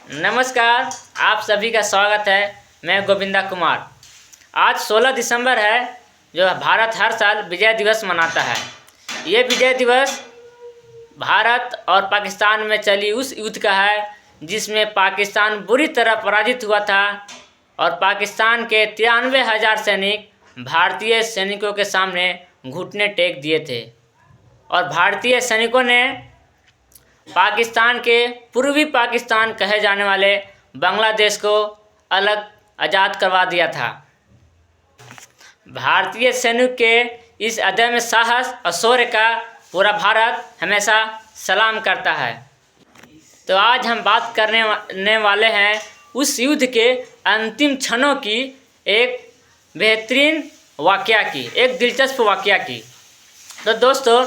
नमस्कार, आप सभी का स्वागत है। मैं गोविंदा कुमार। आज 16 दिसंबर है, जो भारत हर साल विजय दिवस मनाता है। ये विजय दिवस भारत और पाकिस्तान में चली उस युद्ध का है जिसमें पाकिस्तान बुरी तरह पराजित हुआ था और पाकिस्तान के 93,000 सैनिक भारतीय सैनिकों के सामने घुटने टेक दिए थे और भारतीय सैनिकों ने पाकिस्तान के पूर्वी पाकिस्तान कहे जाने वाले बांग्लादेश को अलग आज़ाद करवा दिया था। भारतीय सैनिक के इस अदम्य साहस और शौर्य का पूरा भारत हमेशा सलाम करता है। तो आज हम बात करने वाले हैं उस युद्ध के अंतिम क्षणों की, एक बेहतरीन वाक़या की, एक दिलचस्प वाक़या की। तो दोस्तों,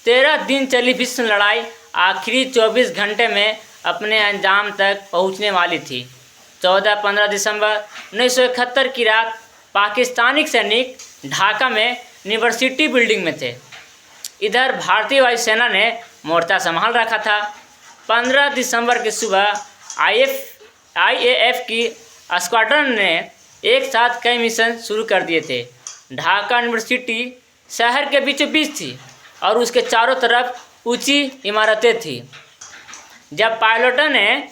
13 दिन चली विश्व लड़ाई आखिरी 24 घंटे में अपने अंजाम तक पहुंचने वाली थी। 14-15 दिसंबर 1971 की रात पाकिस्तानी सैनिक ढाका में यूनिवर्सिटी बिल्डिंग में थे। इधर भारतीय वायुसेना ने मोर्चा संभाल रखा था। 15 दिसंबर की सुबह IAF की स्क्वाड्रन ने एक साथ कई मिशन शुरू कर दिए थे। ढाका यूनिवर्सिटी शहर के बीचों बीच थी और उसके चारों तरफ ऊंची इमारतें थी। जब पायलटों ने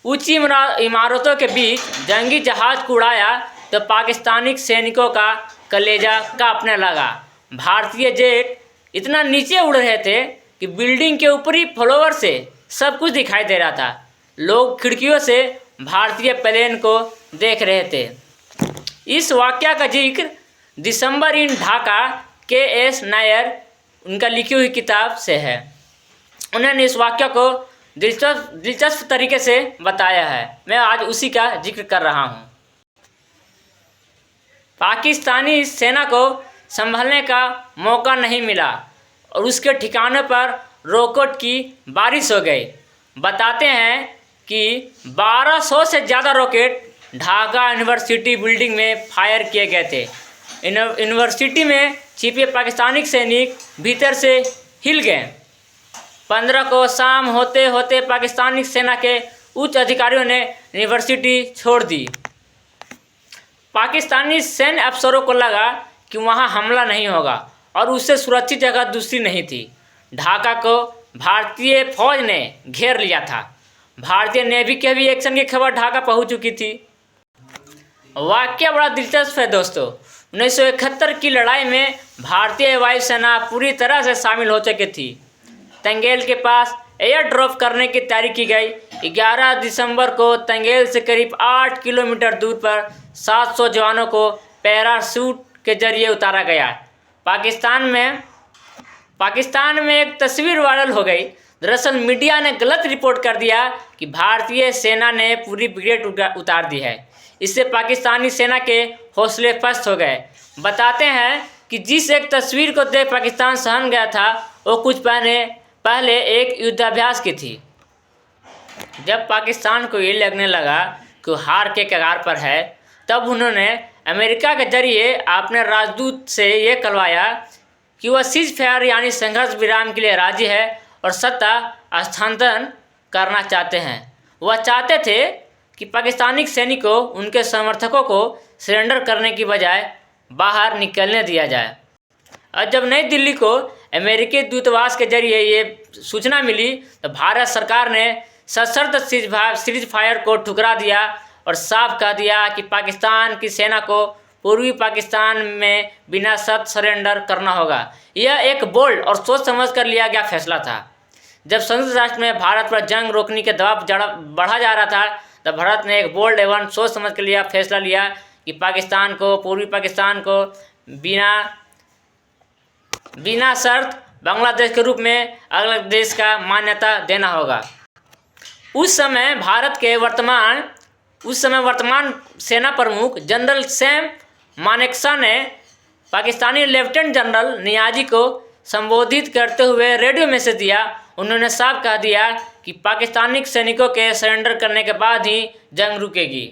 ऊंची इमारतों के बीच जंगी जहाज को उड़ाया तो पाकिस्तानी सैनिकों का कलेजा कांपने लगा। भारतीय जेट इतना नीचे उड़ रहे थे कि बिल्डिंग के ऊपरी फ्लोर से सब कुछ दिखाई दे रहा था। लोग खिड़कियों से भारतीय प्लेन को देख रहे थे। इस वाक़या का जिक्र दिसंबर इन ढाका KS नायर उनका लिखी हुई किताब से है। उन्होंने इस वाक़या को दिलचस्प तरीके से बताया है। मैं आज उसी का जिक्र कर रहा हूँ। पाकिस्तानी सेना को संभलने का मौका नहीं मिला और उसके ठिकानों पर रॉकेट की बारिश हो गई। बताते हैं कि 1200 से ज़्यादा रॉकेट ढाका यूनिवर्सिटी बिल्डिंग में फायर किए गए थे। यूनिवर्सिटी में छिपे पाकिस्तानी सैनिक भीतर से हिल गए। 15 को शाम होते होते पाकिस्तानी सेना के उच्च अधिकारियों ने यूनिवर्सिटी छोड़ दी। पाकिस्तानी सैन्य अफसरों को लगा कि वहां हमला नहीं होगा और उससे सुरक्षित जगह दूसरी नहीं थी। ढाका को भारतीय फौज ने घेर लिया था। भारतीय नेवी के भी एक्शन की खबर ढाका पहुंच चुकी थी। वाक़या बड़ा दिलचस्प है दोस्तों। 1971 की लड़ाई में भारतीय वायुसेना पूरी तरह से शामिल हो चुकी थी। तंगेल के पास एयर ड्रॉप करने की तैयारी की गई। 11 दिसंबर को तंगेल से करीब 8 किलोमीटर दूर पर 700 जवानों को पैराशूट के जरिए उतारा गया। पाकिस्तान में एक तस्वीर वायरल हो गई। दरअसल मीडिया ने गलत रिपोर्ट कर दिया कि भारतीय सेना ने पूरी ब्रिगेड उतार दी है। इससे पाकिस्तानी सेना के हौसले पस्त हो गए। बताते हैं कि जिस एक तस्वीर को देख पाकिस्तान सहम गया था, वो कुछ पहले एक युद्धाभ्यास की थी। जब पाकिस्तान को ये लगने लगा कि हार के कगार पर है, तब उन्होंने अमेरिका के जरिए अपने राजदूत से ये कहलवाया कि वह सीज फायर यानी संघर्ष विराम के लिए राजी है और सत्ता हस्तांतरण करना चाहते हैं। वह चाहते थे कि पाकिस्तानी सैनिकों उनके समर्थकों को सरेंडर करने की बजाय बाहर निकलने दिया जाए। और जब नई दिल्ली को अमेरिकी दूतावास के जरिए ये सूचना मिली तो भारत सरकार ने सशर्त सीज फायर को ठुकरा दिया और साफ कह दिया कि पाकिस्तान की सेना को पूर्वी पाकिस्तान में बिना शर्त सरेंडर करना होगा। यह एक बोल्ड और सोच समझ कर लिया गया फैसला था। जब संयुक्त राष्ट्र में भारत पर जंग रोकने के दबाव बढ़ा जा रहा था, तब भारत ने एक बोल्ड एवं सोच समझ कर फैसला लिया कि पूर्वी पाकिस्तान को बिना शर्त बांग्लादेश के रूप में अलग देश का मान्यता देना होगा। उस समय वर्तमान सेना प्रमुख जनरल सैम मानेकशॉ ने पाकिस्तानी लेफ्टिनेंट जनरल नियाजी को संबोधित करते हुए रेडियो मैसेज दिया। उन्होंने साफ कह दिया कि पाकिस्तानी सैनिकों के सरेंडर करने के बाद ही जंग रुकेगी।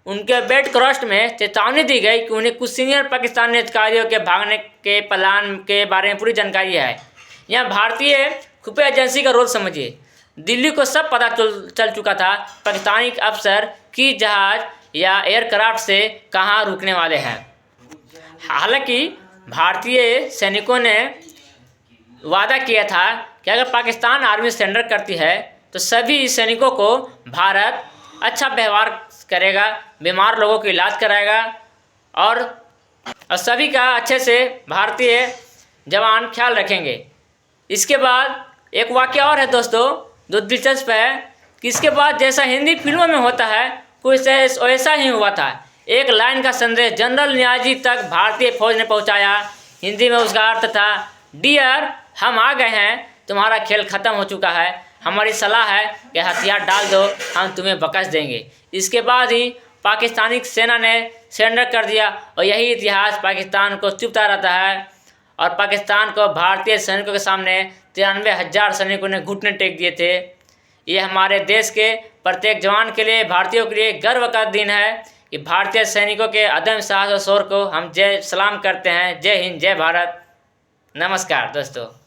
उनके बेड क्रॉस्ट में चेतावनी दी गई कि उन्हें कुछ सीनियर पाकिस्तानी अधिकारियों के भागने के प्लान के बारे में पूरी जानकारी है। यह भारतीय खुफिया एजेंसी का रोल समझिए। दिल्ली को सब पता चल चुका था पाकिस्तानी अफसर कि जहाज़ या एयरक्राफ्ट से कहाँ रुकने वाले हैं। हालांकि भारतीय सैनिकों ने वादा किया था कि अगर पाकिस्तान आर्मी सरेंडर करती है तो सभी सैनिकों को भारत अच्छा व्यवहार करेगा, बीमार लोगों का इलाज कराएगा और सभी का अच्छे से भारतीय जवान ख्याल रखेंगे। इसके बाद एक वाक़या और है दोस्तों जो दिलचस्प है कि इसके बाद जैसा हिंदी फिल्मों में होता है कुछ ऐसा ही हुआ था। एक लाइन का संदेश जनरल नियाजी तक भारतीय फौज ने पहुंचाया। हिंदी में उसका अर्थ था, डियर हम आ गए हैं, तुम्हारा खेल ख़त्म हो चुका है, हमारी सलाह है कि हथियार डाल दो, हम तुम्हें बकस देंगे। इसके बाद ही पाकिस्तानी सेना ने सरेंडर कर दिया और यही इतिहास पाकिस्तान को चुभता रहता है और पाकिस्तान को भारतीय सैनिकों के सामने 93,000 सैनिकों ने घुटने टेक दिए थे। ये हमारे देश के प्रत्येक जवान के लिए, भारतीयों के लिए गर्व का दिन है कि भारतीय सैनिकों के अदम्य साहस और शौर्य को हम जय सलाम करते हैं। जय हिंद, जय भारत। नमस्कार दोस्तों।